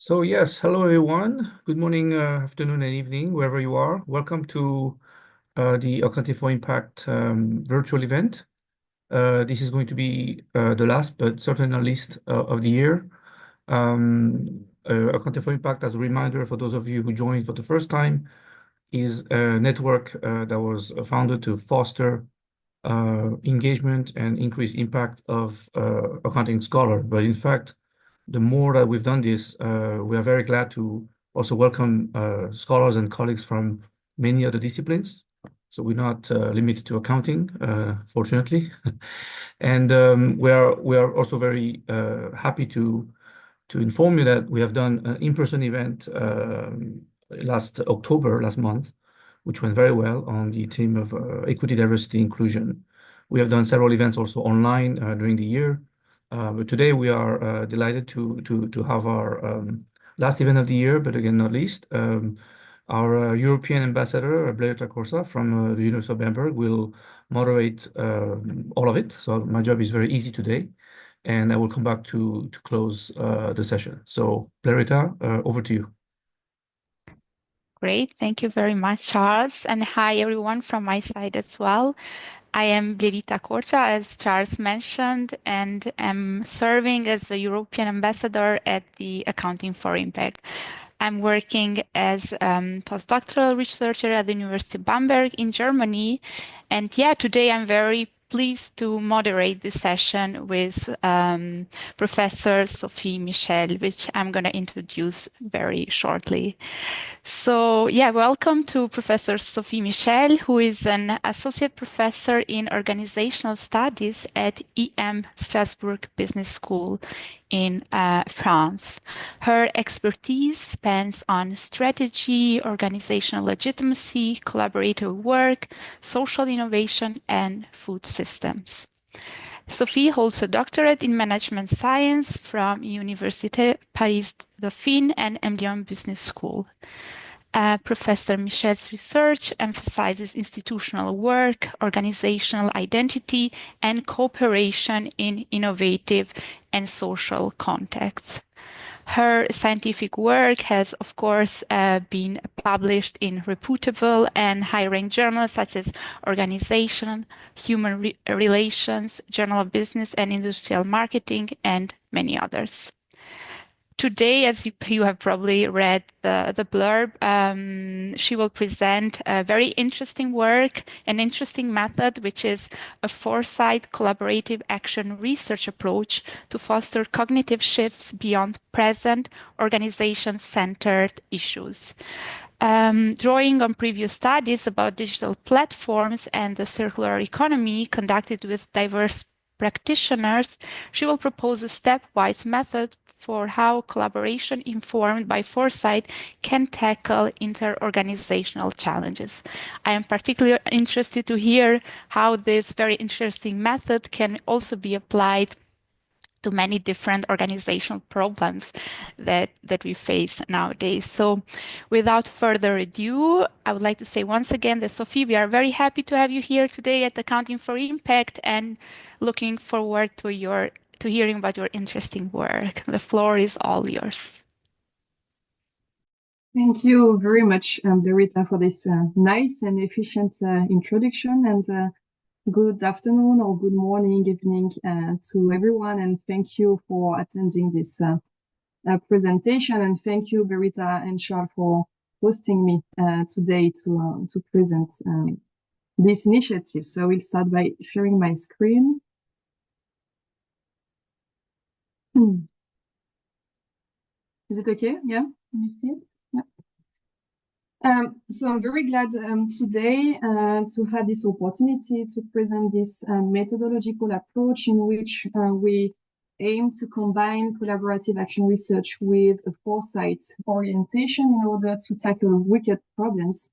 So yes, hello everyone. Good morning, afternoon, and evening, wherever you are. Welcome to the Accounting for Impact virtual event. This is going to be the last, but certainly not least, of the year. Accounting for Impact, as a reminder for those of you who joined for the first time, is a network that was founded to foster engagement and increase impact of accounting scholar. But in fact, the more that we've done this, we are very glad to also welcome scholars and colleagues from many other disciplines. So we're not limited to accounting, fortunately. And we are also very happy to inform you that we have done an in-person event last October, last month, which went very well on the theme of equity, diversity, inclusion. We have done several events also online during the year. But today we are delighted to have our last event of the year, but again, not least, our European ambassador, Blerita Corsa from the University of Bamberg, will moderate all of it. So my job is very easy today, and I will come back to close the session. So Blerita, over to you. Great. Thank you very much, Charles. And hi, everyone from my side as well. I am Blerita Corsa, as Charles mentioned, and am serving as the European ambassador at the Accounting for Impact. I'm working as a postdoctoral researcher at the University of Bamberg in Germany. And yeah, today I'm very pleased to moderate this session with Professor Sophie Michel, which I'm going to introduce very shortly. So yeah, welcome to Professor Sophie Michel, who is an associate professor in organizational studies at EM Strasbourg Business School in France. Her expertise spans on strategy, organizational legitimacy, collaborative work, social innovation, and food systems. Sophie holds a doctorate in management science from Université Paris Dauphine and Lyon Business School. Professor Michel's research emphasizes institutional work, organizational identity, and cooperation in innovative and social contexts. Her scientific work has, of course, been published in reputable and high-ranked journals such as Organization, Human Relations, Journal of Business and Industrial Marketing, and many others. Today, as you have probably read the blurb, she will present a very interesting work, an interesting method, which is a foresight collaborative action research approach to foster cognitive shifts beyond present organization-centered issues. Drawing on previous studies about digital platforms and the circular economy conducted with diverse practitioners, she will propose a stepwise method for how collaboration informed by foresight can tackle inter-organizational challenges. I am particularly interested to hear how this very interesting method can also be applied to many different organizational problems that we face nowadays. So without further ado, I would like to say once again that Sophie, we are very happy to have you here today at Accounting for Impact and looking forward to hearing about your interesting work. The floor is all yours. Thank you very much, Blerita, for this nice and efficient introduction, and good afternoon or good morning, evening to everyone, and thank you for attending this presentation, and thank you, Blerita and Charles, for hosting me today to present this initiative. So I will start by sharing my screen. Is it okay? Yeah, can you see it? Yeah. So I'm very glad today to have this opportunity to present this methodological approach in which we aim to combine collaborative action research with a foresight orientation in order to tackle wicked problems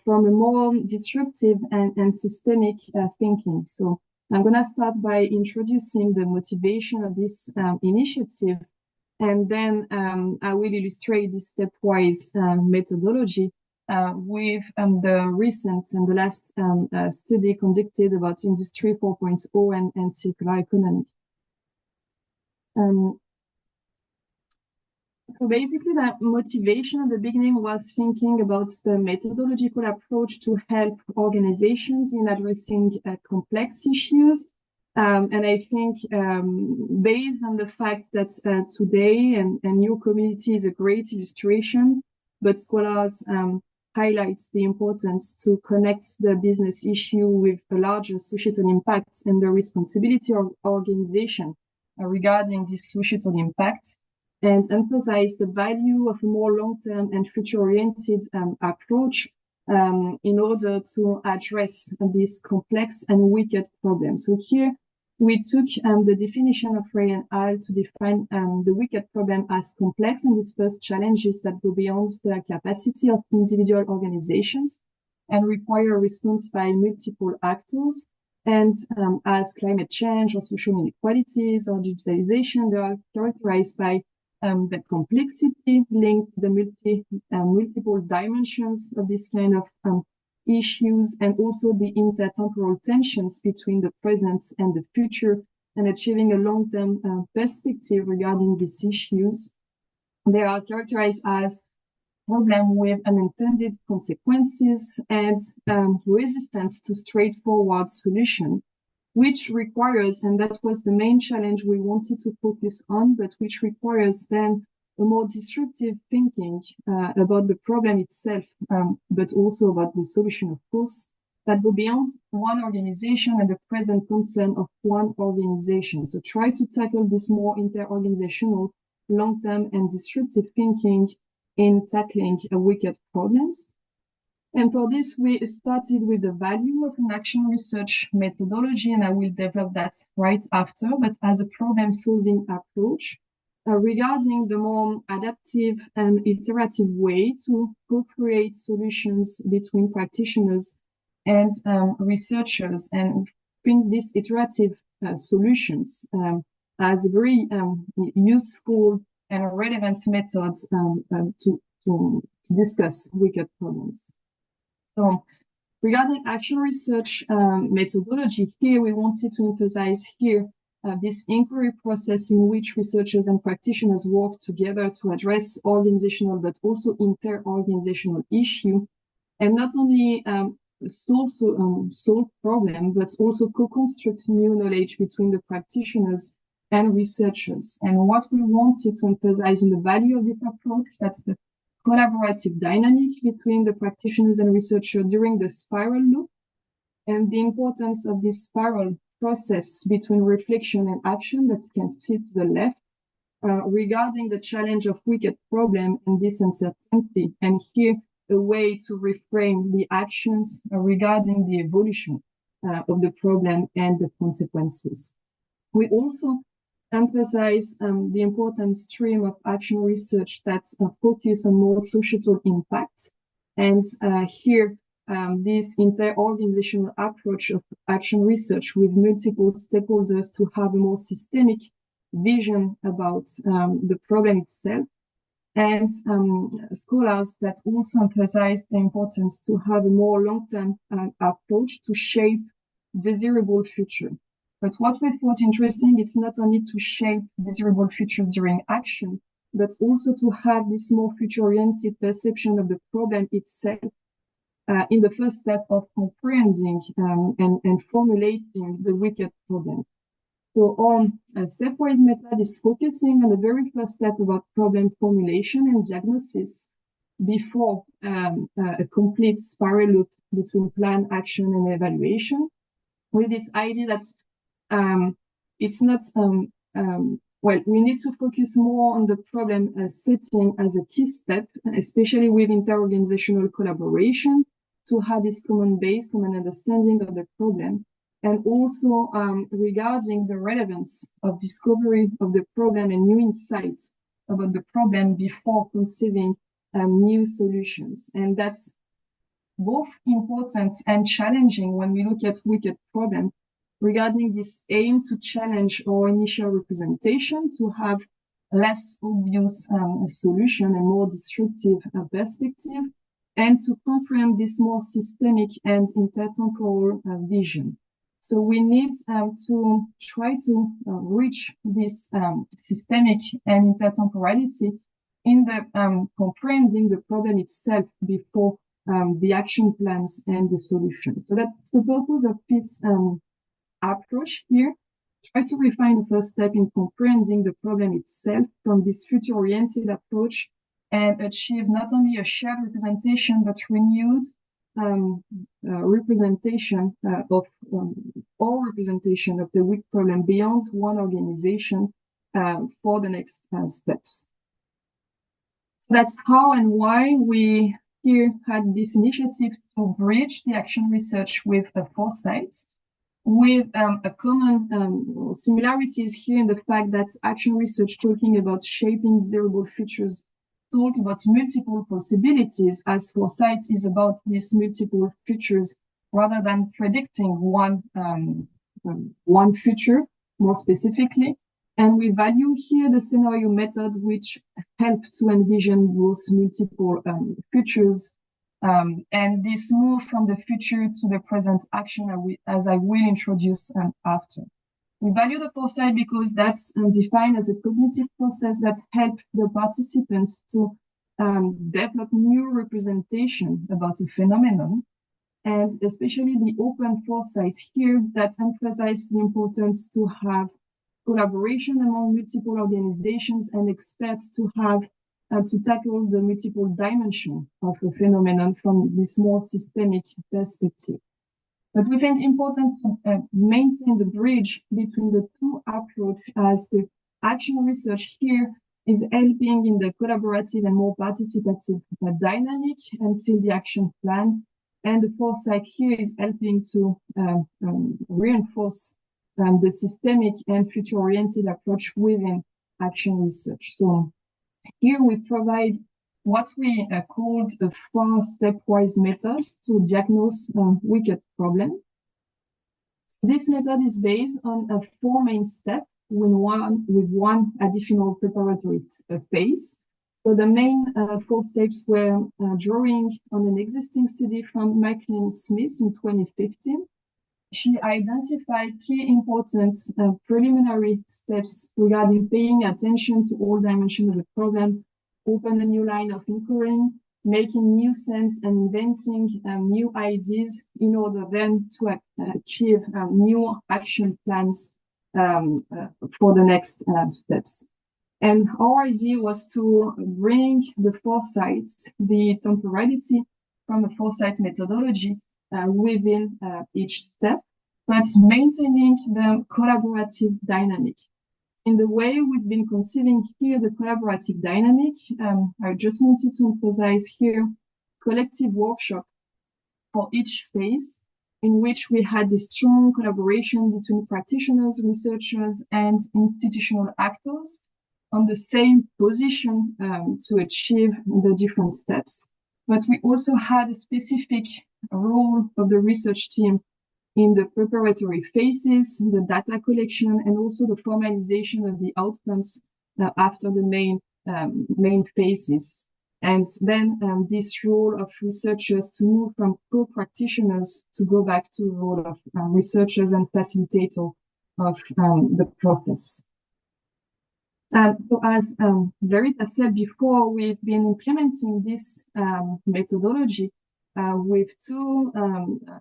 from a more disruptive and systemic thinking. So I'm going to start by introducing the motivation of this initiative, and then I will illustrate this stepwise methodology with the recent and the last study conducted about Industry 4.0 and circular economy. So basically, the motivation at the beginning was thinking about the methodological approach to help organizations in addressing complex issues. And I think based on the fact that today and your community is a great illustration, but scholars highlight the importance to connect the business issue with the larger societal impact and the responsibility of organization regarding this societal impact, and emphasize the value of a more long-term and future-oriented approach in order to address this complex and wicked problem. So here we took the definition of Ray and Al to define the wicked problem as complex and discuss challenges that go beyond the capacity of individual organizations and require a response by multiple actors. And as climate change or social inequalities or digitalization, they are characterized by the complexity linked to the multiple dimensions of this kind of issues, and also the intertemporal tensions between the present and the future, and achieving a long-term perspective regarding these issues. They are characterized as problem with unintended consequences and resistance to straightforward solution, which requires, and that was the main challenge we wanted to focus on, but which requires then a more disruptive thinking about the problem itself, but also about the solution, of course, that go beyond one organization and the present concern of one organization. So try to tackle this more inter-organizational, long-term and disruptive thinking in tackling wicked problems. And for this, we started with the value of an action research methodology, and I will develop that right after, but as a problem-solving approach regarding the more adaptive and iterative way to co-create solutions between practitioners and researchers, and think these iterative solutions as very useful and relevant methods to discuss wicked problems. So regarding action research methodology, here we wanted to emphasize here this inquiry process in which researchers and practitioners work together to address organizational but also inter-organizational issue, and not only solve problem, but also co-construct new knowledge between the practitioners and researchers. And what we wanted to emphasize in the value of this approach, that's the collaborative dynamic between the practitioners and researchers during the spiral loop, and the importance of this spiral process between reflection and action that you can see to the left regarding the challenge of wicked problem and this uncertainty, and here a way to reframe the actions regarding the evolution of the problem and the consequences. We also emphasize the important stream of action research that focus on more societal impact. And here, this inter-organizational approach of action research with multiple stakeholders to have a more systemic vision about the problem itself. And scholars that also emphasize the importance to have a more long-term approach to shape desirable future. But what we thought interesting, it's not only to shape desirable futures during action, but also to have this more future-oriented perception of the problem itself in the first step of comprehending and formulating the wicked problem. So on stepwise method is focusing on the very first step about problem formulation and diagnosis before a complete spiral loop between plan, action, and evaluation, with this idea that it's not, well, we need to focus more on the problem setting as a key step, especially with inter-organizational collaboration, to have this common base, common understanding of the problem, and also regarding the relevance of discovery of the problem and new insights about the problem before conceiving new solutions. And that's both important and challenging when we look at wicked problem, regarding this aim to challenge our initial representation, to have less obvious solution and more disruptive perspective, and to comprehend this more systemic and intertemporal vision. So we need to try to reach this systemic and intertemporality in the comprehending the problem itself before the action plans and the solution. So that's the purpose of its approach here. Try to refine the first step in comprehending the problem itself from this future-oriented approach and achieve not only a shared representation, but renewed representation of all representation of the weak problem beyond one organization for the next steps. So that's how and why we here had this initiative to bridge the action research with a foresight, with a common similarities here in the fact that action research talking about shaping desirable futures talk about multiple possibilities, as foresight is about these multiple futures rather than predicting one future more specifically. And we value here the scenario method, which help to envision those multiple futures. And this move from the future to the present action, as I will introduce after. We value the foresight because that's defined as a cognitive process that helps the participants to develop new representation about a phenomenon, and especially the open foresight here that emphasizes the importance to have collaboration among multiple organizations and experts to have to tackle the multiple dimension of a phenomenon from this more systemic perspective. But we think important to maintain the bridge between the two approaches, as the action research here is helping in the collaborative and more participative dynamic until the action plan, and the foresight here is helping to reinforce the systemic and future-oriented approach within action research. So here we provide what we called a 4 stepwise method to diagnose wicked problem. This method is based on 4 main steps with one additional preparatory phase. So the main 4 steps were drawing on an existing study from McLean Smith in 2015. She identified key important preliminary steps regarding paying attention to all dimensions of the problem, open a new line of inquiry, making new sense and inventing new ideas in order then to achieve new action plans for the next steps. And our idea was to bring the foresight, the temporality from the foresight methodology within each step, but maintaining the collaborative dynamic. In the way we've been conceiving here the collaborative dynamic, I just wanted to emphasize here collective workshop for each phase, in which we had this strong collaboration between practitioners, researchers, and institutional actors on the same position to achieve the different steps. But we also had a specific role of the research team in the preparatory phases, the data collection, and also the formalization of the outcomes after the main phases. And then this role of researchers to move from co-practitioners to go back to the role of researchers and facilitator of the process. So as Verita said before, we've been implementing this methodology with 2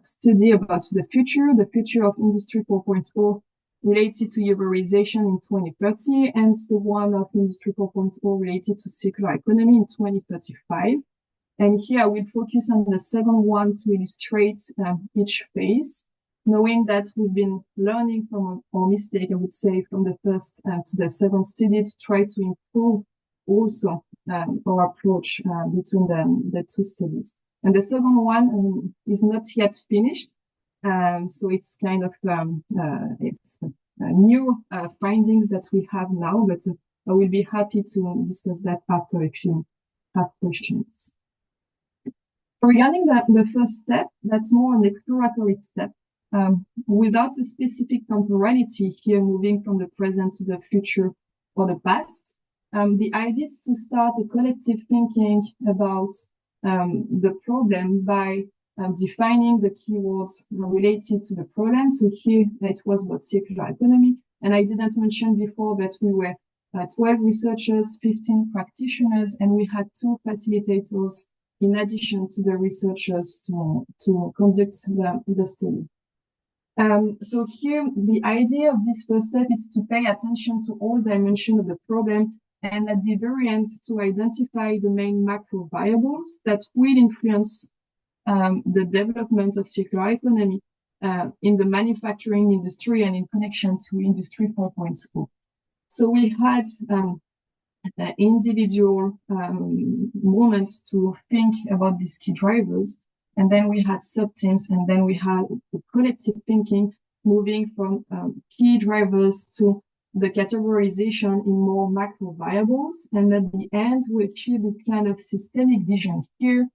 studies about the future of Industry 4.0 related to urbanization in 2030, and the one of Industry 4.0 related to circular economy in 2035. And here I will focus on the second one to illustrate each phase, knowing that we've been learning from our mistake, I would say, from the first to the second study to try to improve also our approach between the 2 studies. And the second one is not yet finished. So it's kind of it's new findings that we have now, but I will be happy to discuss that after if you have questions. Regarding the first step, that's more an exploratory step. Without a specific temporality here, moving from the present to the future or the past, the idea is to start a collective thinking about the problem by defining the keywords related to the problem. So here it was about circular economy. And I didn't mention before that we were 12 researchers, 15 practitioners, and we had 2 facilitators in addition to the researchers to conduct the study. So here, the idea of this first step is to pay attention to all dimensions of the problem, and at the very end, to identify the main macro variables that will influence the development of circular economy in the manufacturing industry and in connection to Industry 4.0. So we had individual moments to think about these key drivers, and then we had sub-teams, and then we had the collective thinking moving from key drivers to the categorization in more macro variables. And at the end, we achieved this kind of systemic vision here.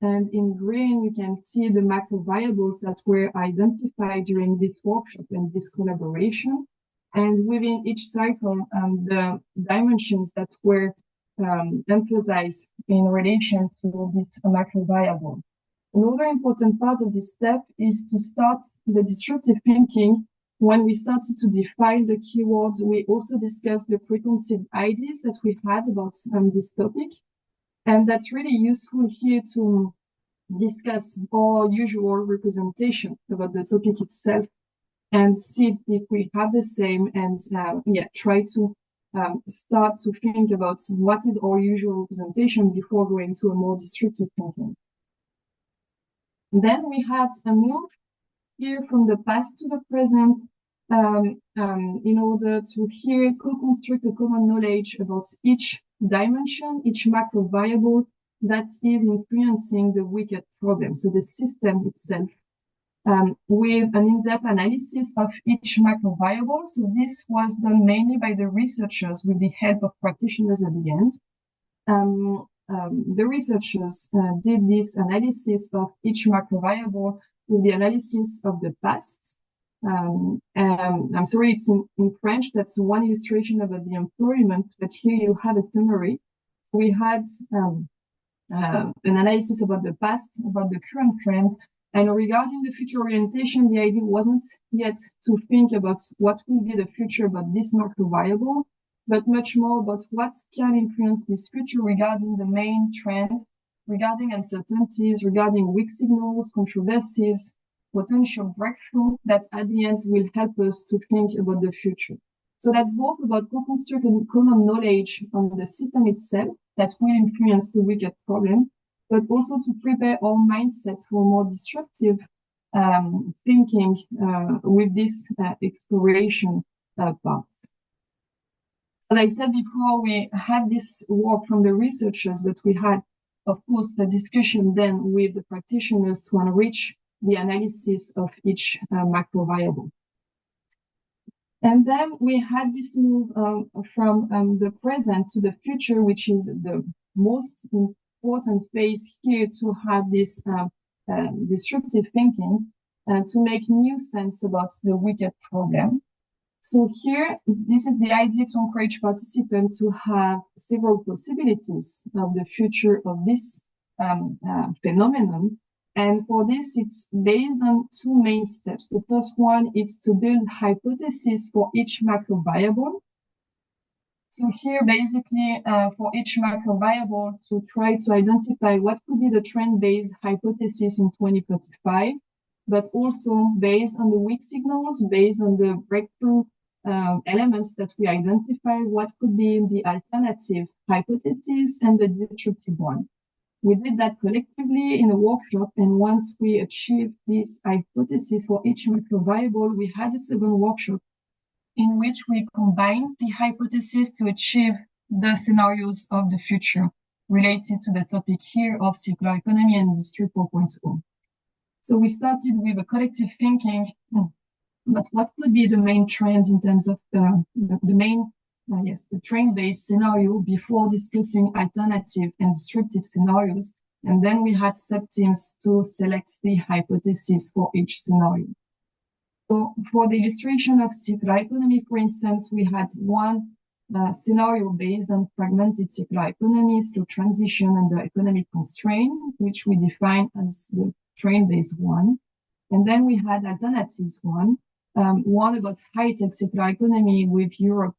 And in green, you can see the macro variables that were identified during this workshop and this collaboration. And within each cycle, the dimensions that were emphasized in relation to this macro variable. Another important part of this step is to start the disruptive thinking. When we started to define the keywords, we also discussed the preconceived ideas that we had about this topic. And that's really useful here to discuss our usual representation about the topic itself and see if we have the same, and try to start to think about what is our usual representation before going to a more disruptive thinking. Then we had a move here from the past to the present in order to here co-construct a common knowledge about each dimension, each macro variable that is influencing the wicked problem, so the system itself, with an in-depth analysis of each macro variable. So this was done mainly by the researchers with the help of practitioners at the end. The researchers did this analysis of each macro variable with the analysis of the past. I'm sorry, it's in French. That's one illustration about the employment, but here you have a summary. We had an analysis about the past, about the current trend, and regarding the future orientation, the idea wasn't yet to think about what will be the future about this macro variable, but much more about what can influence this future regarding the main trend, regarding uncertainties, regarding weak signals, controversies, potential breakthrough that at the end will help us to think about the future. So that's both about co-constructing common knowledge on the system itself that will influence the wicked problem, but also to prepare our mindset for more disruptive thinking with this exploration part. As I said before, we had this work from the researchers, but we had, of course, the discussion then with the practitioners to enrich the analysis of each macro variable. And then we had this move from the present to the future, which is the most important phase here to have this disruptive thinking to make new sense about the wicked problem. So here, this is the idea to encourage participants to have several possibilities of the future of this phenomenon. And for this, it's based on 2 main steps. The first one is to build hypotheses for each macro variable. So here, basically, for each macro variable, to try to identify what could be the trend-based hypothesis in 2035, but also based on the weak signals, based on the breakthrough elements that we identify, what could be the alternative hypothesis and the disruptive one. We did that collectively in a workshop, and once we achieved this hypothesis for each macro variable, we had a second workshop in which we combined the hypothesis to achieve the scenarios of the future related to the topic here of circular economy and Industry 4.0. So we started with a collective thinking, but what could be the main trends in terms of the trend-based scenario before discussing alternative and disruptive scenarios. And then we had sub-teams to select the hypothesis for each scenario. So for the illustration of circular economy, for instance, we had one scenario based on fragmented circular economies through transition under economic constraint, which we define as the trend-based one. And then we had alternatives one about high-tech circular economy with Europe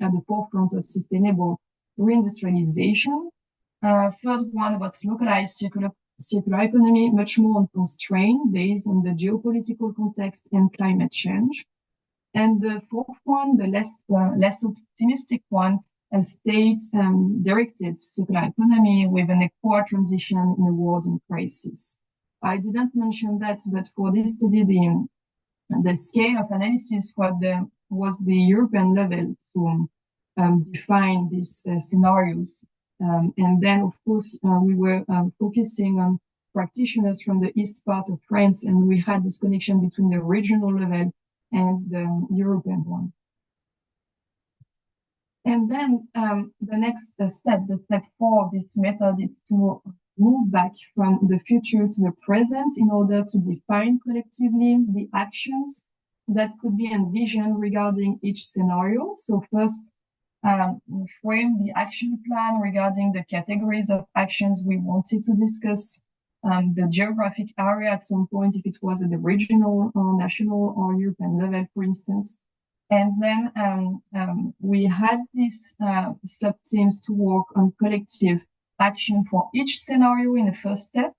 at the forefront of sustainable reindustrialization. Third one about localized circular economy, much more on constraint based on the geopolitical context and climate change. And the fourth one, the less optimistic one, a state-directed circular economy with an equal transition in a world in crisis. I didn't mention that, but for this study, the scale of analysis was the European level to define these scenarios. And then, of course, we were focusing on practitioners from the east part of France, and we had this connection between the regional level and the European one. And then the next step, the step 4 of this method, is to move back from the future to the present in order to define collectively the actions that could be envisioned regarding each scenario. So first, frame the action plan regarding the categories of actions we wanted to discuss, the geographic area at some point, if it was at the regional or national or European level, for instance. And then we had these sub-teams to work on collective action for each scenario in the first step.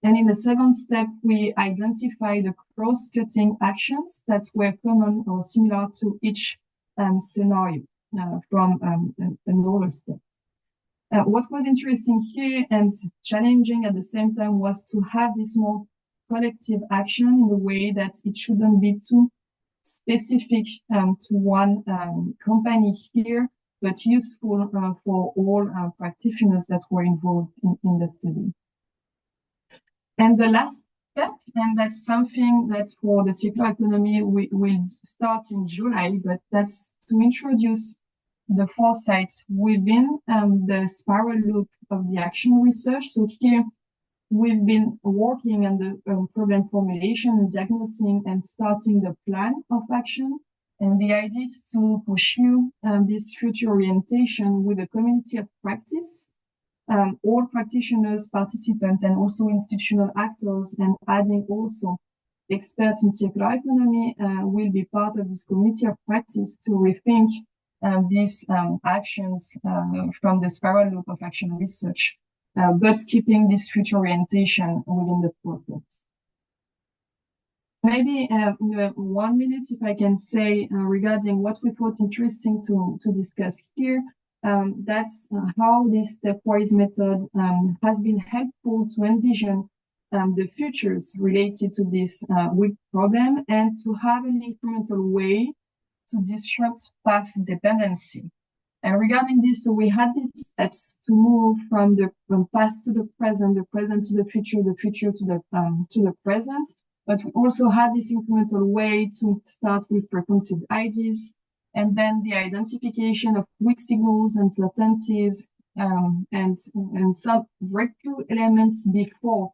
And in the second step, we identified the cross-cutting actions that were common or similar to each scenario from another step. What was interesting here and challenging at the same time was to have this more collective action in the way that it shouldn't be too specific to one company here, but useful for all practitioners that were involved in the study. And the last step, and that's something that for the circular economy we will start in July, but that's to introduce the foresight within the spiral loop of the action research. So here we've been working on the problem formulation and diagnosing and starting the plan of action. And the idea is to pursue this future orientation with a community of practice, all practitioners, participants, and also institutional actors, and adding also experts in circular economy will be part of this community of practice to rethink these actions from the spiral loop of action research, but keeping this future orientation within the process. Maybe 1 minute, if I can say, regarding what we thought interesting to discuss here. That's how this stepwise method has been helpful to envision the futures related to this weak problem and to have an incremental way to disrupt path dependency. And regarding this, so we had these steps to move from the past to the present to the future to the present. But we also had this incremental way to start with preconceived ideas, and then the identification of weak signals, uncertainties, and some breakthrough elements before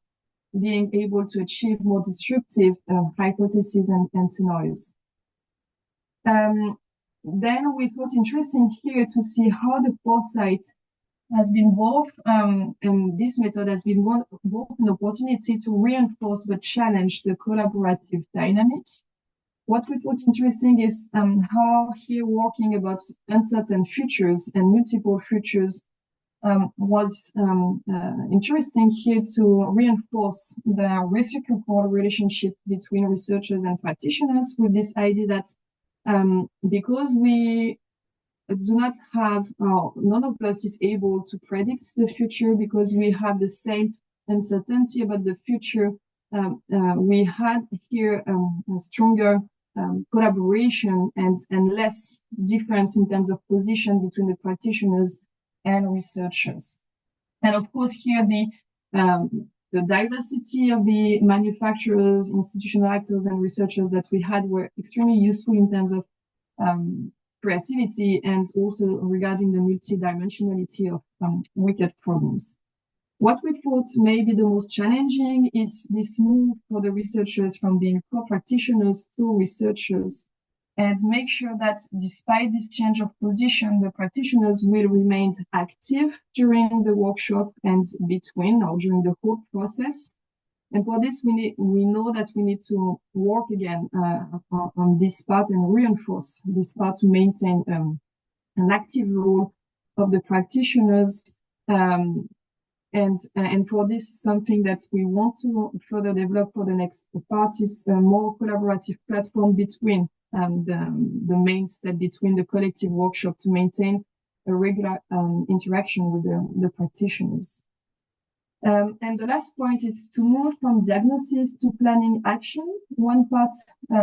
being able to achieve more disruptive hypotheses and scenarios. Then we thought interesting here to see how the foresight has been both, and this method has been both an opportunity to reinforce but challenge the collaborative dynamic. What we thought interesting is how here working about uncertain futures and multiple futures was interesting here to reinforce the reciprocal relationship between researchers and practitioners with this idea that because we do not have, none of us is able to predict the future because we have the same uncertainty about the future. We had here a stronger collaboration and less difference in terms of position between the practitioners and researchers. And of course here the diversity of the manufacturers, institutional actors, and researchers that we had were extremely useful in terms of creativity and also regarding the multidimensionality of wicked problems. What we thought may be the most challenging is this move for the researchers from being co-practitioners to researchers, and make sure that despite this change of position, the practitioners will remain active during the workshop and between or during the whole process. And for this, we know that we need to work again on this part and reinforce this part to maintain an active role of the practitioners. And for this, something that we want to further develop for the next part is a more collaborative platform between the main step between the collective workshop to maintain a regular interaction with the practitioners. And the last point is to move from diagnosis to planning action. One part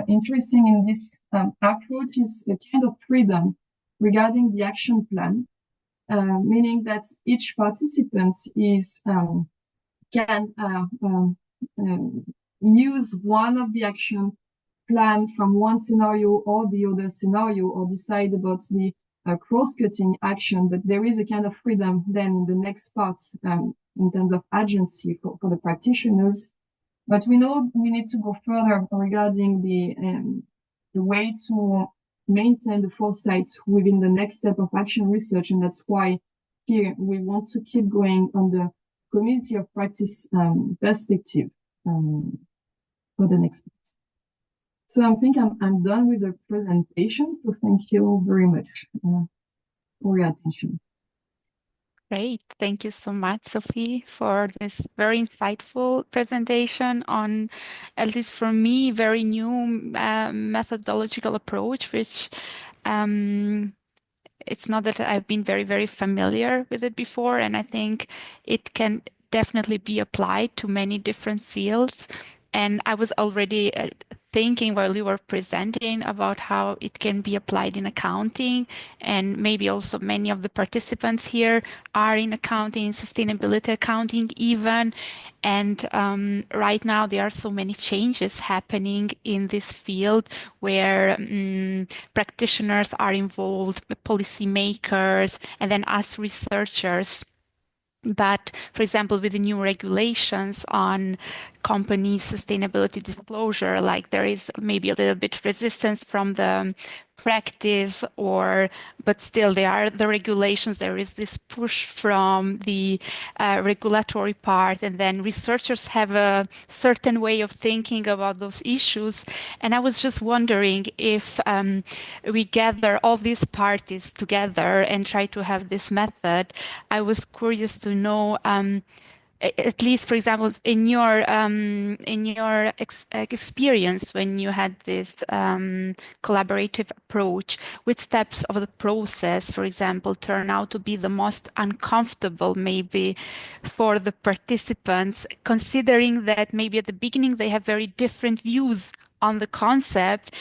interesting in this approach is a kind of freedom regarding the action plan. Meaning that each participant can use one of the action plan from one scenario or the other scenario, or decide about the cross-cutting action. But there is a kind of freedom then in the next part in terms of agency for the practitioners. But we know we need to go further regarding the way to maintain the foresight within the next step of action research. And that's why here we want to keep going on the community of practice perspective for the next part. So I think I'm done with the presentation. So thank you very much for your attention. Great. Thank you so much, Sophie, for this very insightful presentation on, at least for me, very new methodological approach, which it's not that I've been very, very familiar with it before, and I think it can definitely be applied to many different fields. And I was already thinking while you were presenting about how it can be applied in accounting, and maybe also many of the participants here are in accounting, sustainability accounting even. And right now there are so many changes happening in this field where practitioners are involved, policymakers, and then us researchers. But for example, with the new regulations on company sustainability disclosure, like there is maybe a little bit resistance from the practice, but still there are the regulations. There is this push from the regulatory part, and then researchers have a certain way of thinking about those issues. And I was just wondering if we gather all these parties together and try to have this method. I was curious to know, at least, for example, in your experience when you had this collaborative approach, which steps of the process, for example, turn out to be the most uncomfortable maybe for the participants, considering that maybe at the beginning they have very different views on the concept,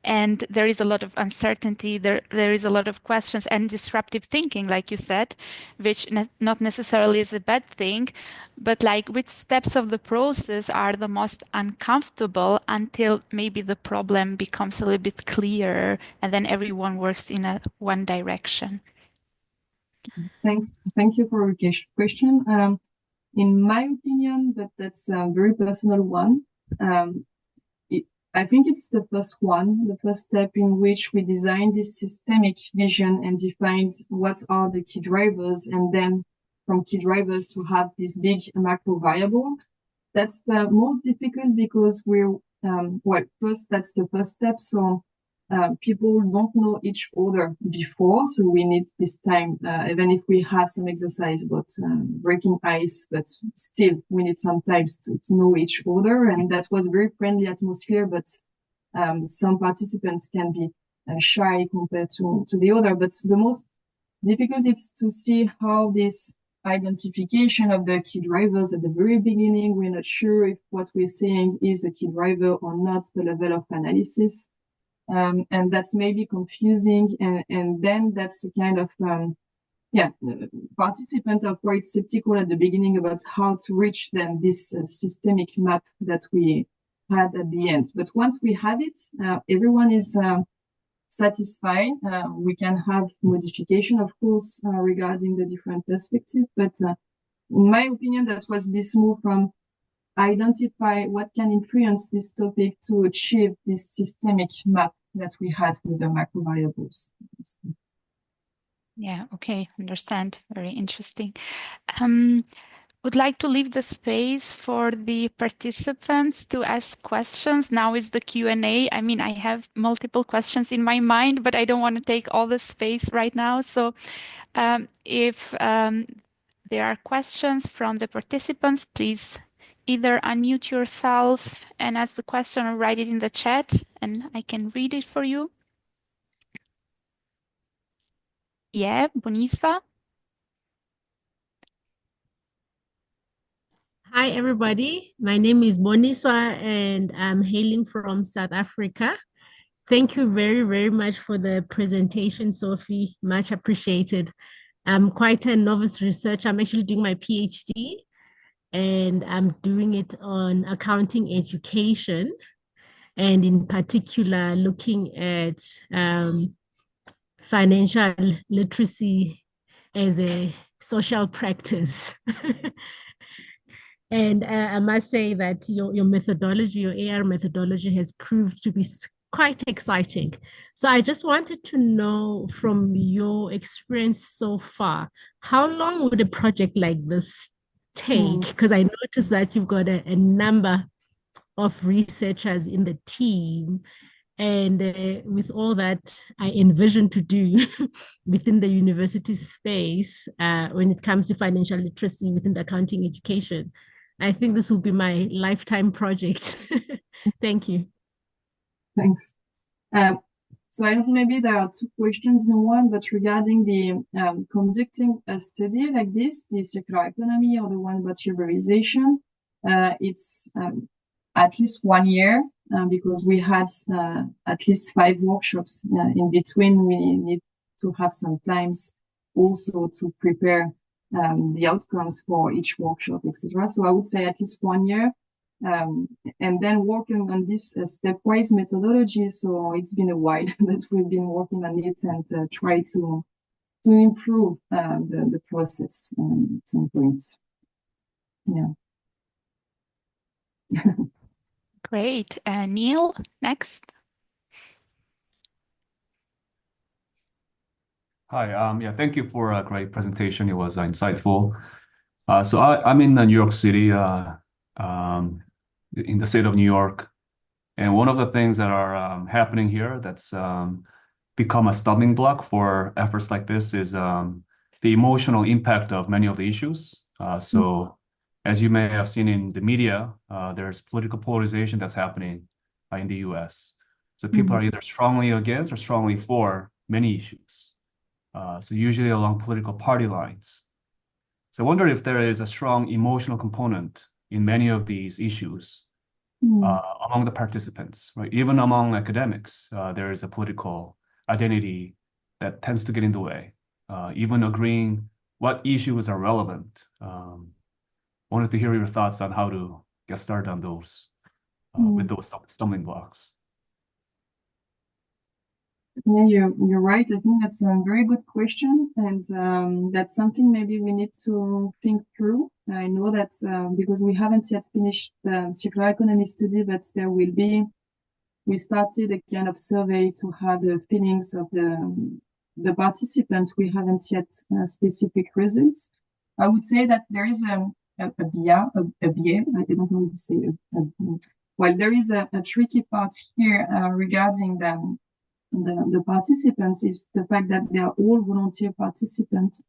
and there is a lot of uncertainty, there is a lot of questions and disruptive thinking, like you said, which not necessarily is a bad thing, but like which steps of the process are the most uncomfortable until maybe the problem becomes a little bit clearer and then everyone works in one direction. Thanks. Thank you for your question. In my opinion, but that's a very personal one, I think it's the first step in which we design this systemic vision and defined what are the key drivers, and then from key drivers to have this big macro variable. That's the most difficult because first, that's the first step. So people don't know each other before, so we need this time, even if we have some exercise about breaking ice, but still we need some time to know each other. And that was very friendly atmosphere, but some participants can be shy compared to the other. But the most difficult is to see how this identification of the key drivers at the very beginning, we're not sure if what we're saying is a key driver or not, the level of analysis. And that's maybe confusing. And then that's a kind of, participants are quite skeptical at the beginning about how to reach then this systemic map that we had at the end. But once we have it, everyone is satisfied. We can have modification, of course, regarding the different perspectives. But in my opinion, that was this move from identify what can influence this topic to achieve this systemic map that we had with the macro variables. Yeah, okay, understand. Very interesting. Would like to leave the space for the participants to ask questions. Now is the Q&A. I mean, I have multiple questions in my mind, but I don't want to take all the space right now. So if there are questions from the participants, please either unmute yourself and ask the question or write it in the chat and I can read it for you. Yeah, Bonisva. Hi, everybody. My name is Boniswa, and I'm hailing from South Africa. Thank you very, very much for the presentation, Sophie. Much appreciated. I'm quite a novice researcher. I'm actually doing my PhD, and I'm doing it on accounting education, and in particular, looking at financial literacy as a social practice. And I must say that your methodology, your AR methodology has proved to be quite exciting. So I just wanted to know from your experience so far, how long would a project like this take? Because I noticed that you've got a number of researchers in the team. And with all that I envision to do within the university space when it comes to financial literacy within the accounting education, I think this will be my lifetime project. Thank you. Thanks. So I think maybe there are two questions in one, but regarding the conducting a study like this, the circular economy or the one about urbanization, it's at least 1 year because we had at least 5 workshops in between. We need to have some times also to prepare the outcomes for each workshop, etc. So I would say at least 1 year. And then working on this stepwise methodology. So it's been a while that we've been working on it and try to improve the process at some point. Yeah. Great. Neil, next. Hi, yeah, thank you for a great presentation. It was insightful. So I'm in New York City, in the state of New York. And one of the things that are happening here that's become a stumbling block for efforts like this is the emotional impact of many of the issues. So as you may have seen in the media, there's political polarization that's happening in the US. So people are either strongly against or strongly for many issues. So usually along political party lines. So I wonder if there is a strong emotional component in many of these issues among the participants, right? Even among academics, there is a political identity that tends to get in the way, even agreeing what issues are relevant. Wanted to hear your thoughts on how to get started on those, with those stumbling blocks. Yeah, you're right. I think that's a very good question, and that's something maybe we need to think through. I know that because we haven't yet finished the circular economy study, but there will be. We started a kind of survey to have the feelings of the participants. We haven't yet specific results. I would say that there is a bias. I don't know how to say it. Well, there is a tricky part here regarding the participants is the fact that they are all volunteer participants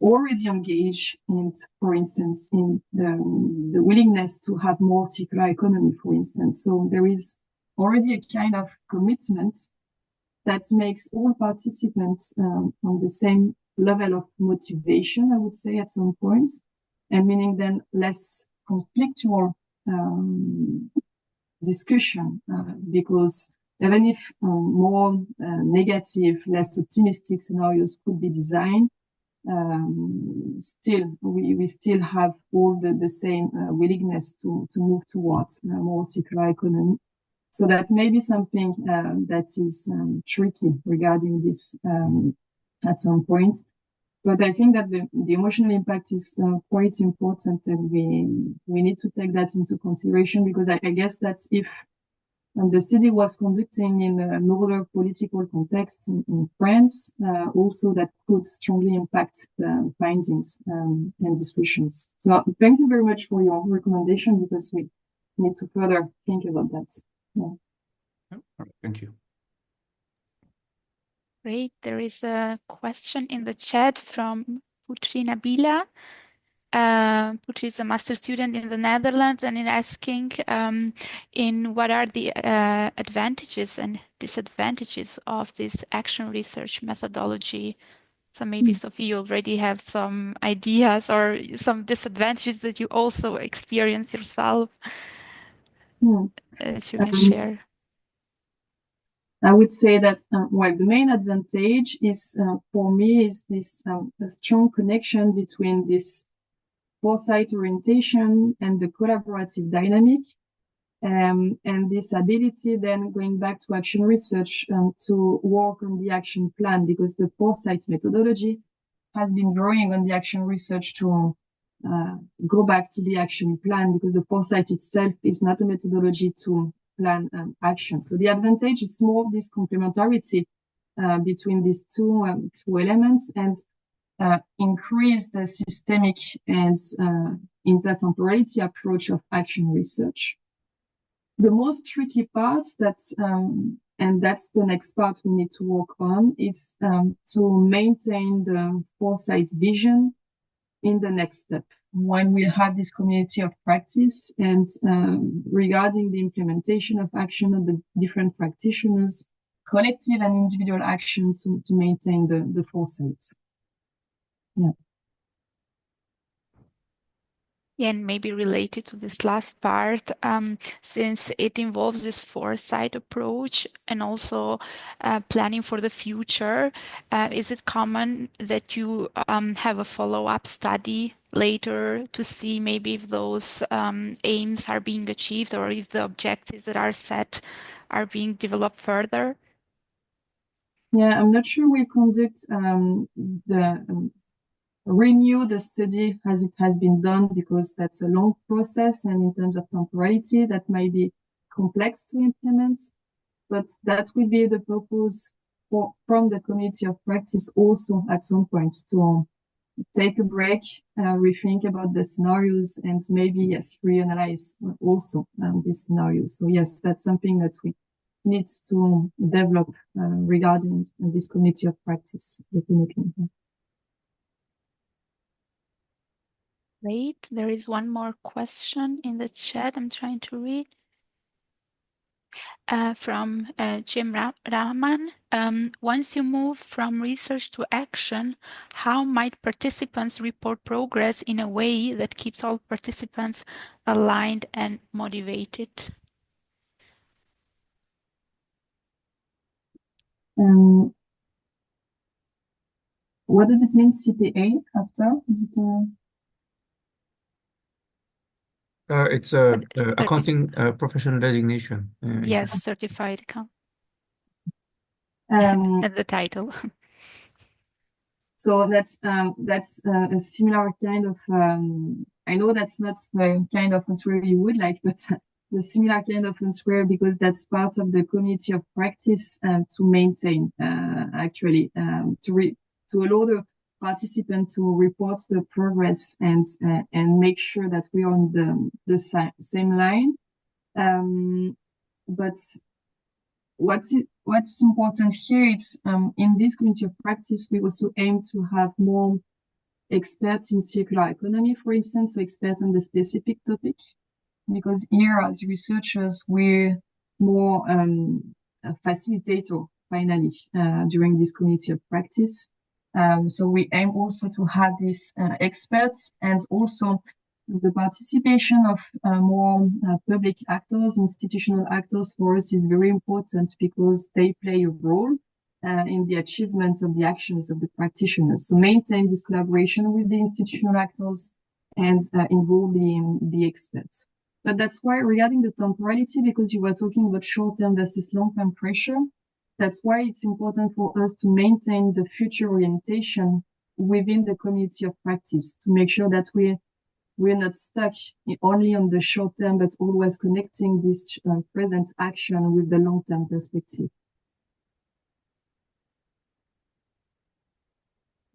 already engaged in, for instance, in the willingness to have more circular economy, for instance. So there is already a kind of commitment that makes all participants on the same level of motivation, I would say, at some point, and meaning then less conflictual discussion because even if more negative, less optimistic scenarios could be designed, still we still have all the same willingness to move towards more circular economy. So that may be something that is tricky regarding this at some point. But I think that the emotional impact is quite important, and we need to take that into consideration because I guess that if And the study was conducting in a broader political context in France, also that could strongly impact the findings and discussions. So thank you very much for your recommendation, because we need to further think about that. Yeah. All right, thank you. Great. There is a question in the chat from Putri Nabila. Putri is a master student in the Netherlands and is asking in what are the advantages and disadvantages of this action research methodology. So maybe Sophie, you already have some ideas or some disadvantages that you also experience yourself that you can share. I would say that well, the main advantage is for me is this a strong connection between this foresight orientation and the collaborative dynamic, and this ability then going back to action research to work on the action plan, because the foresight methodology has been drawing on the action research to go back to the action plan, because the foresight itself is not a methodology to plan action. So the advantage is more of this complementarity between these two elements, and increase the systemic and intertemporality approach of action research. The most tricky part and that's the next part we need to work on, is to maintain the foresight vision in the next step, when we have this community of practice, and regarding the implementation of action of the different practitioners, collective and individual action to maintain the foresight. Yeah. Yeah, and maybe related to this last part, since it involves this foresight approach and also planning for the future, is it common that you have a follow-up study later to see maybe if those aims are being achieved, or if the objectives that are set are being developed further? Yeah, I'm not sure we conduct renew the study as it has been done, because that's a long process, and in terms of temporality that might be complex to implement, but that will be the purpose from the community of practice also at some point, to take a break, rethink about the scenarios, and maybe yes, reanalyze also these scenarios. So yes, that's something that we need to develop regarding this community of practice, definitely. Great. There is one more question in the chat I'm trying to read. From Jim Rahman. Once you move from research to action, how might participants report progress in a way that keeps all participants aligned and motivated? What does it mean, CPA, after? Is it It's a accounting professional designation. Yes, certified account. At the title. So that's a similar kind of. I know that's not the kind of answer you would like, but the similar kind of answer, because that's part of the community of practice to maintain actually to allow the participant to report the progress and make sure that we are on the same line. But what's important here is in this community of practice, we also aim to have more experts in circular economy, for instance, so experts on the specific topic, because here as researchers, we're more a facilitator finally during this community of practice. So we aim also to have these experts, and also the participation of more public actors, institutional actors for us is very important, because they play a role in the achievement of the actions of the practitioners. So maintain this collaboration with the institutional actors and involve the experts. But that's why, regarding the temporality, because you were talking about short-term versus long-term pressure, that's why it's important for us to maintain the future orientation within the community of practice, to make sure that we we're not stuck only on the short term, but always connecting this present action with the long-term perspective.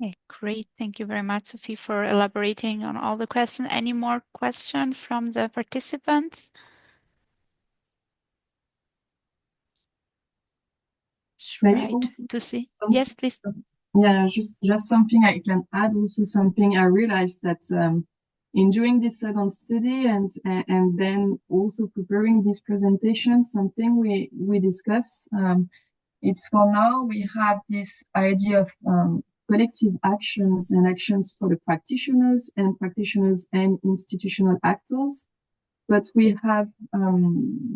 Okay, great. Thank you very much, Sophie, for elaborating on all the questions. Any more questions from the participants? Maybe Right, also to see. Yes, please. Yeah, just something I can add. Also, something I realized that in doing this second study and then also preparing this presentation, something we discuss. It's for now we have this idea of collective actions and actions for the practitioners and institutional actors. But we have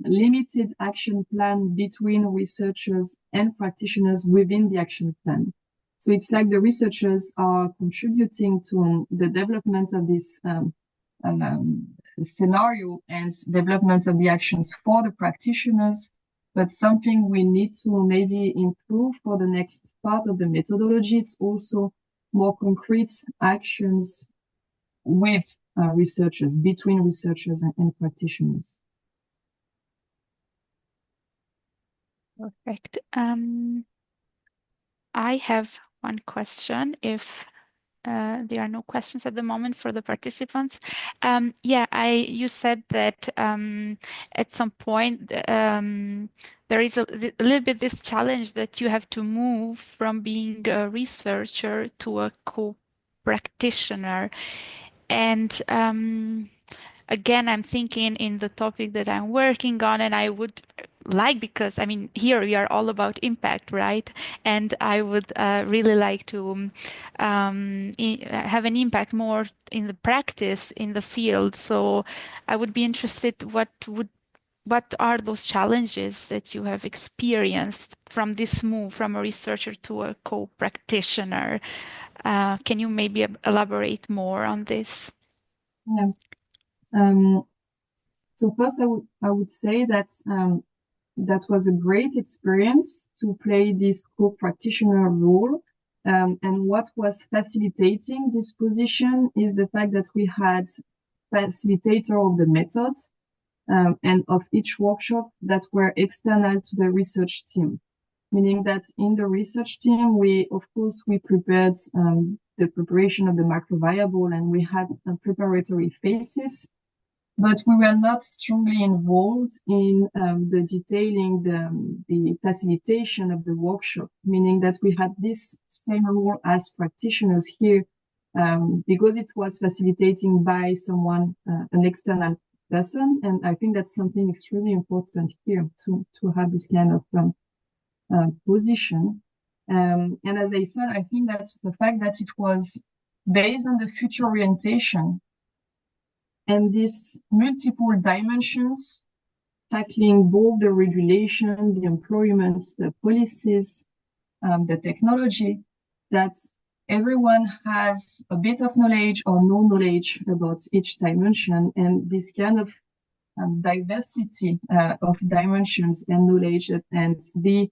limited action plan between researchers and practitioners within the action plan. So it's like the researchers are contributing to the development of this scenario and development of the actions for the practitioners, but something we need to maybe improve for the next part of the methodology. It's also more concrete actions with researchers, between researchers and practitioners. Perfect. I have one question if there are no questions at the moment for the participants. You said that at some point there is a little bit this challenge that you have to move from being a researcher to a co-practitioner. And again, I'm thinking in the topic that I'm working on, and I would like, because I mean, here we are all about impact, right? And I would really like to have an impact more in the practice in the field. So I would be interested, what are those challenges that you have experienced from this move from a researcher to a co-practitioner? Can you maybe elaborate more on this? Yeah. So first, I would say that that was a great experience to play this co-practitioner role. And what was facilitating this position is the fact that we had facilitator of the method and of each workshop that were external to the research team. Meaning that in the research team, we prepared the preparation of the macroviable, and we had preparatory phases, but we were not strongly involved in the detailing, the facilitation of the workshop, meaning that we had this same role as practitioners here, because it was facilitating by someone, an external person. And I think that's something extremely important here to have this kind of position. And as I said, I think that the fact that it was based on the future orientation and these multiple dimensions, tackling both the regulation, the employment, the policies, the technology, that everyone has a bit of knowledge or no knowledge about each dimension, and this kind of diversity of dimensions and knowledge and the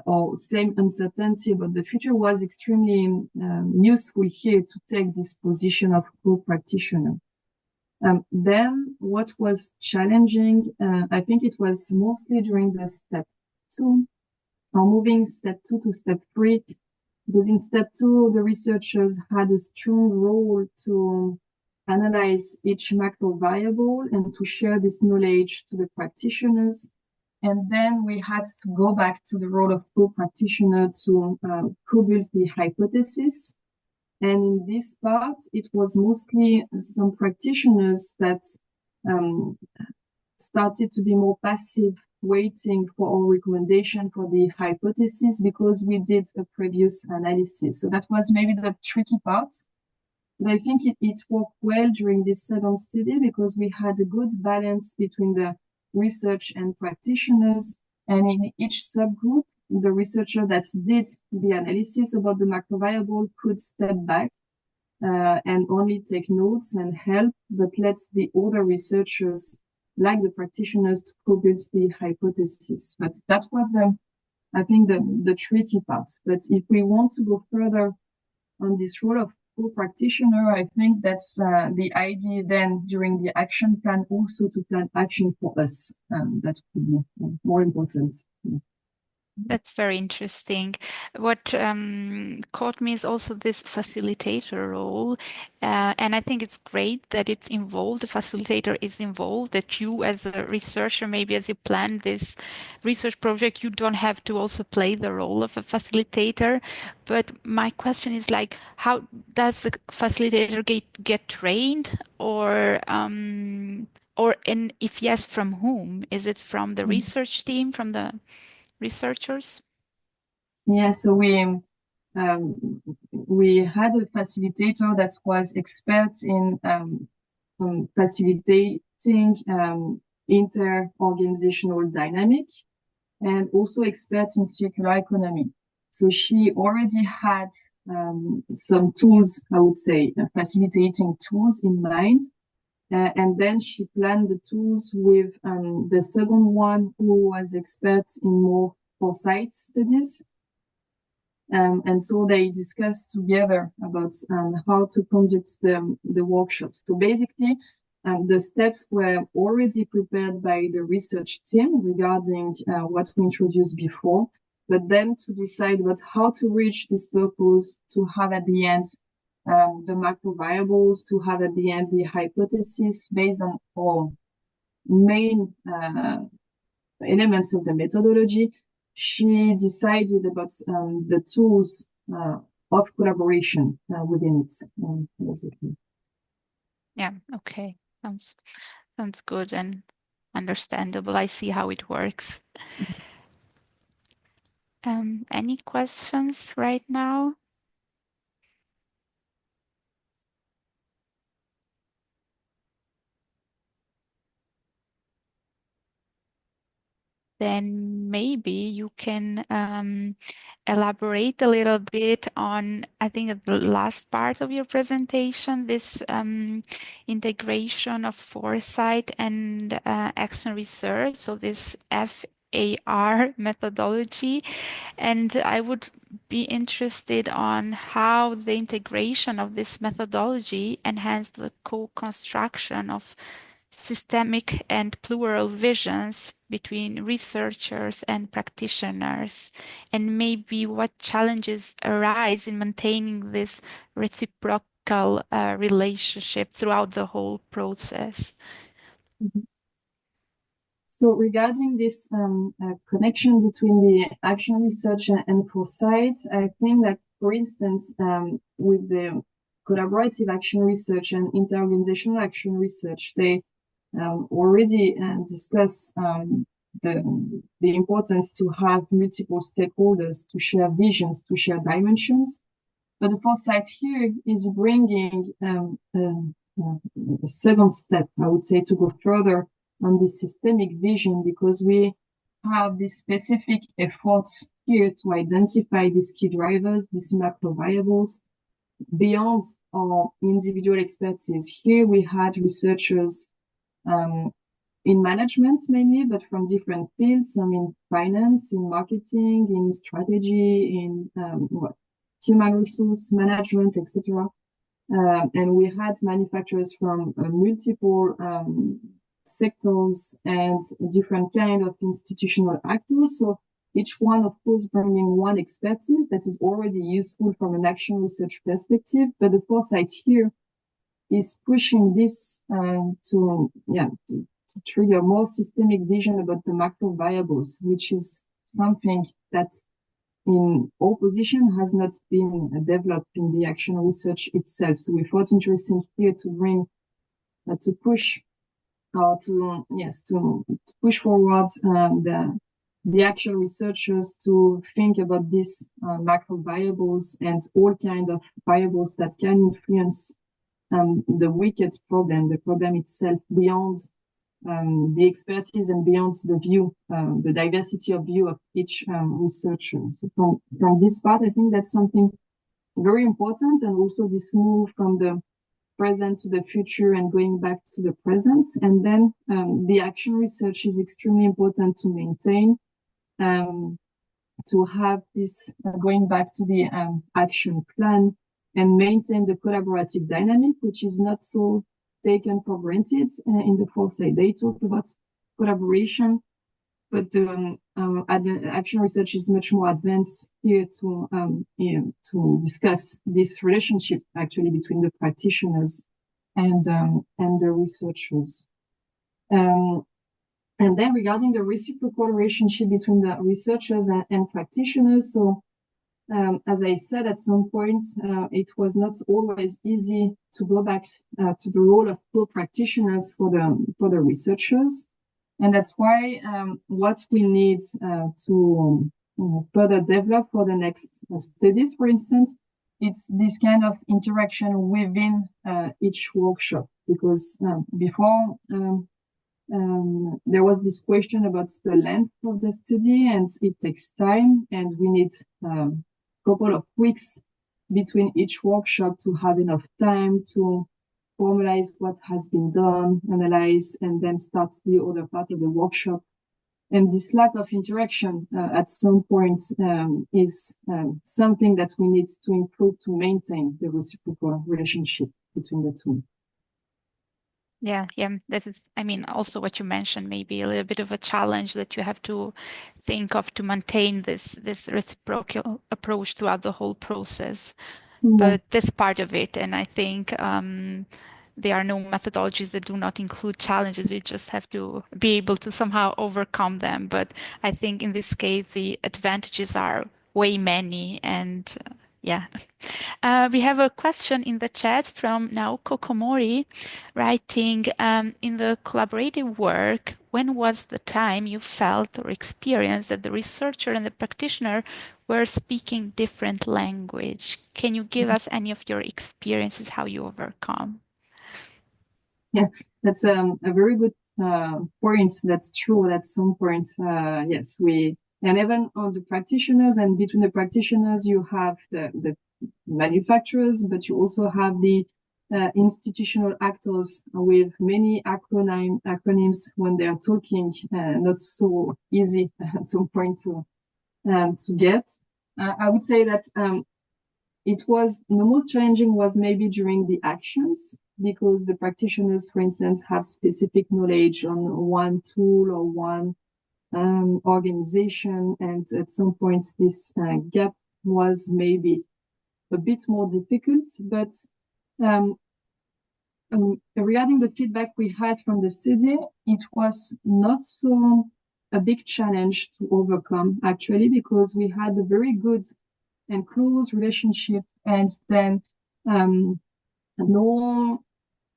or same uncertainty about the future was extremely useful here to take this position of co-practitioner. Then what was challenging, I think it was mostly during the step 2, or moving step 2 to step 3, because in step 2, the researchers had a strong role to analyze each macro variable and to share this knowledge to the practitioners. And then we had to go back to the role of co-practitioner to co-build the hypothesis. And in this part, it was mostly some practitioners that started to be more passive, waiting for our recommendation for the hypothesis because we did a previous analysis. So that was maybe the tricky part. But I think it worked well during this second study because we had a good balance between the research and practitioners. And in each subgroup, the researcher that did the analysis about the macroviable could step back and only take notes and help, but let the other researchers, like the practitioners, to co-build the hypothesis. But that was I think the tricky part. But if we want to go further on this role of medical practitioner, I think that's the idea then during the action plan also to plan action for us. That would be more important. That's very interesting. What caught me is also this facilitator role. And I think it's great that it's involved, the facilitator is involved, that you as a researcher, maybe as you plan this research project, you don't have to also play the role of a facilitator. But my question is like, how does the facilitator get trained and if yes, from whom? Is it from the research team, from the researchers? Yeah, so we had a facilitator that was expert in facilitating inter-organizational dynamic and also expert in circular economy. So she already had some tools, I would say, facilitating tools in mind. And then she planned the tools with the second one who was expert in more foresight studies. And so they discussed together about how to conduct the workshops. So basically, the steps were already prepared by the research team regarding what we introduced before, but then to decide about how to reach this purpose, to have at the end the macro variables, to have at the end the hypothesis based on all main elements of the methodology. She decided about the tools of collaboration within it, basically. Yeah, okay. Sounds good and understandable. I see how it works. Any questions right now? Then maybe you can elaborate a little bit on, I think, the last part of your presentation, this integration of foresight and action research, so this FAR methodology. And I would be interested on how the integration of this methodology enhanced the co-construction of systemic and plural visions between researchers and practitioners, and maybe what challenges arise in maintaining this reciprocal relationship throughout the whole process. Mm-hmm. So regarding this connection between the action research and foresight, I think that, for instance, with the collaborative action research and inter-organizational action research, they already discuss the importance to have multiple stakeholders to share visions, to share dimensions. But the foresight here is bringing a second step, I would say, to go further on this systemic vision, because we have these specific efforts here to identify these key drivers, these macro variables, beyond our individual expertise. Here we had researchers in management mainly, but from different fields, some in finance, in marketing, in strategy, in human resource management, etc. And we had manufacturers from multiple sectors and different kind of institutional actors. So each one, of course, bringing one expertise that is already useful from an action research perspective. But the foresight here is pushing this to trigger more systemic vision about the macro variables, which is something that in our position has not been developed in the action research itself. So we thought interesting here to bring, to push forward the actual researchers to think about these macro variables and all kind of variables that can influence the wicked problem, the problem itself, beyond the expertise and beyond the view, the diversity of view of each researcher. So from this part, I think that's something very important, and also this move from the present to the future and going back to the present. And then the action research is extremely important to maintain, to have this going back to the action plan, and maintain the collaborative dynamic, which is not so taken for granted in the foresight. They talk about collaboration, but action research is much more advanced here to discuss this relationship actually between the practitioners and the researchers. And then regarding the reciprocal relationship between the researchers and practitioners, so as I said, at some point, it was not always easy to go back to the role of co-practitioners for the researchers. And that's why what we need to further develop for the next studies, for instance, it's this kind of interaction within each workshop, because before there was this question about the length of the study, and it takes time, and we need couple of weeks between each workshop to have enough time to formalize what has been done, analyze, and then start the other part of the workshop. And this lack of interaction at some point is something that we need to improve to maintain the reciprocal relationship between the two. Yeah, that is, I mean, also what you mentioned, maybe a little bit of a challenge that you have to think of to maintain this reciprocal approach throughout the whole process. But that's part of it, and I think there are no methodologies that do not include challenges. We just have to be able to somehow overcome them. But I think in this case, the advantages are way many, and yeah. We have a question in the chat from Naoko Komori writing, in the collaborative work, when was the time you felt or experienced that the researcher and the practitioner were speaking different language? Can you give us any of your experiences, how you overcome? Yeah, that's a very good point. That's true. At some point, yes, and even on the practitioners and between the practitioners, you have the manufacturers, but you also have the institutional actors with many acronyms when they are talking, not so easy at some point to get. I would say that it was the most challenging was maybe during the actions, because the practitioners, for instance, have specific knowledge on one tool or one organization, and at some point this gap was maybe a bit more difficult. But regarding the feedback we had from the study, it was not so a big challenge to overcome, actually, because we had a very good and close relationship, and then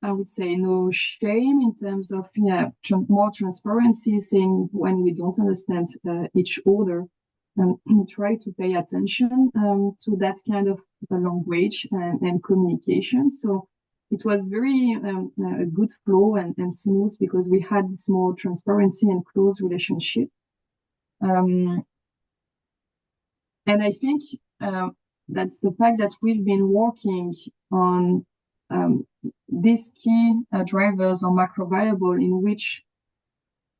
I would say no shame in terms of more transparency, saying when we don't understand each other, and try to pay attention to that kind of language and communication. So it was very a good flow and smooth, because we had this more transparency and close relationship. And I think that's the fact that we've been working on these key drivers or macro variable in which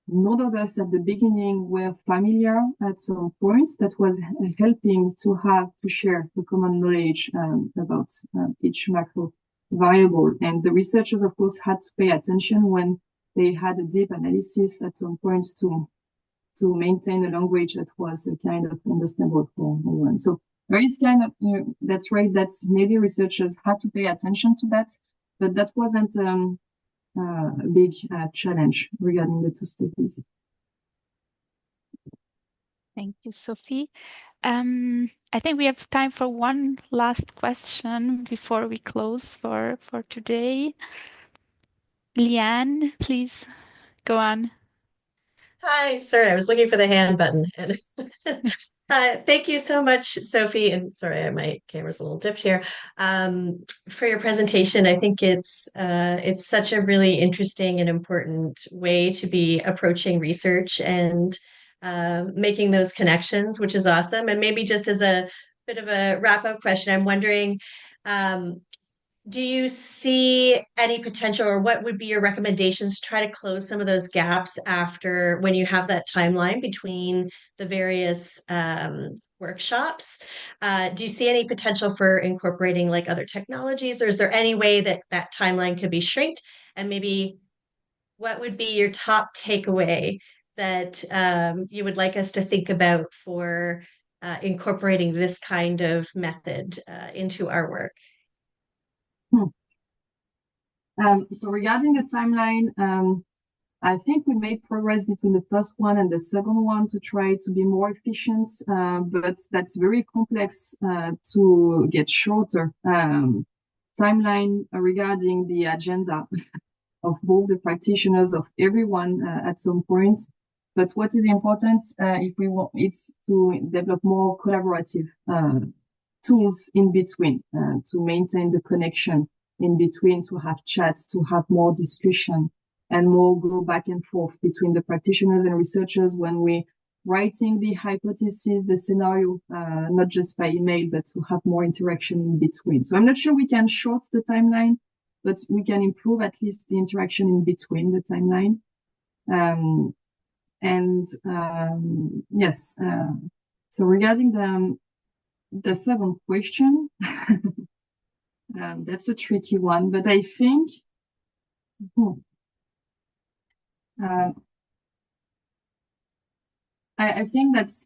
none of us at the beginning were familiar at some point, that was helping to share the common knowledge about each macro variable. And the researchers, of course, had to pay attention when they had a deep analysis at some point to maintain a language that was kind of understandable for everyone. So there is kind of, that's right, that maybe researchers had to pay attention to that, but that wasn't a big challenge regarding the two studies. Thank you, Sophie. I think we have time for one last question before we close for today. Liane, please go on. Hi, sorry, I was looking for the hand button. And thank you so much, Sophie. And sorry, my camera's a little dipped here. For your presentation, I think it's such a really interesting and important way to be approaching research and making those connections, which is awesome. And maybe just as a bit of a wrap-up question, I'm wondering, do you see any potential, or what would be your recommendations to try to close some of those gaps after, when you have that timeline between the various workshops. Do you see any potential for incorporating like other technologies, or is there any way that that timeline could be shrinked? And maybe what would be your top takeaway that you would like us to think about for incorporating this kind of method into our work? So regarding the timeline, I think we made progress between the first one and the second one to try to be more efficient, but that's very complex to get shorter timeline regarding the agenda of both the practitioners, of everyone at some point. But what is important, if we want, it's to develop more collaborative tools in between to maintain the connection in between, to have chats, to have more discussion, and more go back and forth between the practitioners and researchers when we writing the hypothesis, the scenario, not just by email, but to have more interaction in between. So I'm not sure we can short the timeline, but we can improve at least the interaction in between the timeline. Yes, so regarding the second question, that's a tricky one, but I think I think that's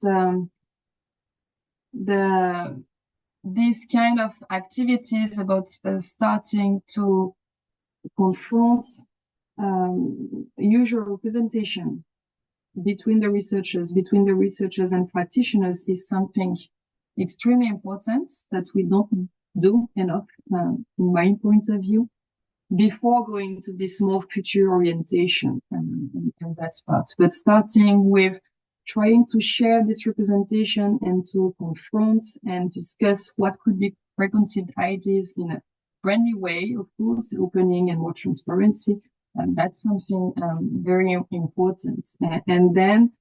these kind of activities about starting to confront usual representation between the researchers and practitioners is something extremely important that we don't do enough, in my point of view, before going to this more future orientation and that part. But starting with trying to share this representation and to confront and discuss what could be preconceived ideas in a friendly way, of course, opening and more transparency. And that's something very important. And then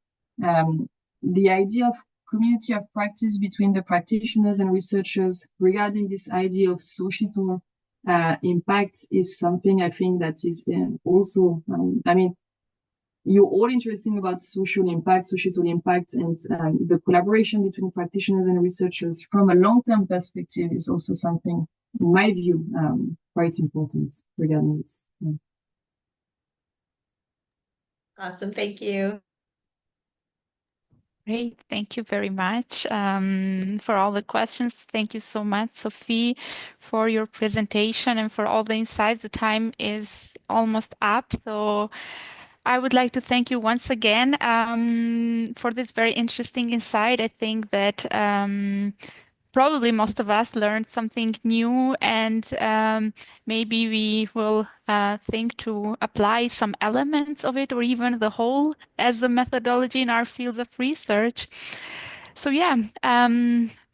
the idea of community of practice between the practitioners and researchers regarding this idea of societal impact is something I think that is also, I mean, you're all interesting about societal impact, and the collaboration between practitioners and researchers from a long-term perspective is also something, in my view, quite important regarding this. Awesome, thank you. Great, thank you very much for all the questions. Thank you so much, Sophie, for your presentation and for all the insights. The time is almost up, so I would like to thank you once again for this very interesting insight. I think that probably most of us learned something new, and maybe we will think to apply some elements of it or even the whole as a methodology in our field of research. So yeah,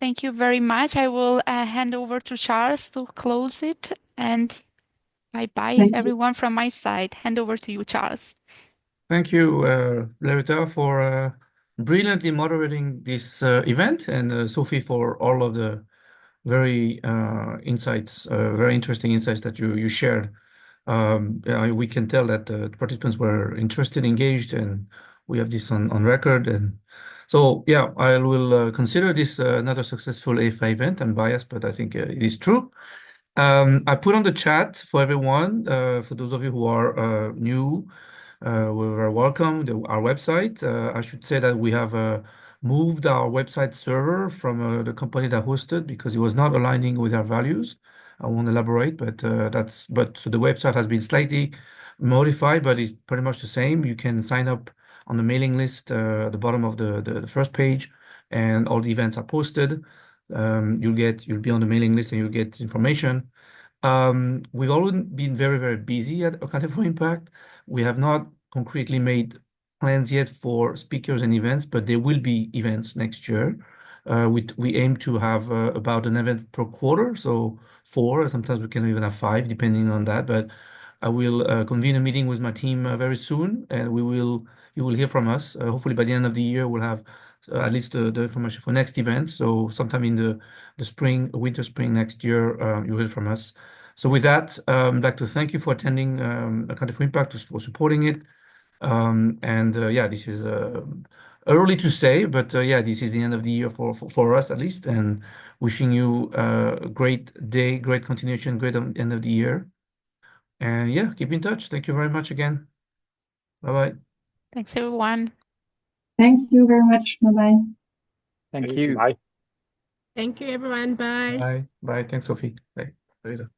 thank you very much. I will hand over to Charles to close it, and bye-bye everyone from my side. Hand over to you, Charles. Thank you, Lerita, for brilliantly moderating this event, and Sophie for all of the very very interesting insights that you shared. We can tell that the participants were interested, engaged, and we have this on record. And so, yeah, I will consider this another successful AFI event. I'm biased, but I think it is true. I put on the chat for everyone, for those of you who are new, we're welcome to our website. I should say that we have moved our website server from the company that hosted because it was not aligning with our values. I won't elaborate, but so the website has been slightly modified, but it's pretty much the same. You can sign up on the mailing list at the bottom of the first page, and all the events are posted. You'll be on the mailing list and you'll get information. We've always been very, very busy at Accounting for Impact. We have not concretely made plans yet for speakers and events, but there will be events next year. We aim to have about an event per quarter, so 4, sometimes we can even have 5, depending on that. But I will convene a meeting with my team very soon, and you will hear from us. Hopefully by the end of the year, we'll have at least the information for next event. So sometime in the spring, winter, spring next year, you'll hear from us. So with that, I'd like to thank you for attending Accounting for Impact, for supporting it. Yeah, this is Early to say, but yeah, this is the end of the year for us at least, and wishing you a great day, great continuation, great end of the year. And yeah, keep in touch. Thank you very much again. Bye-bye. Thanks, everyone. Thank you very much. Bye-bye. Thank you. Bye. Thank you, everyone. Bye. Bye. Bye. Thanks, Sophie. Bye. Teresa.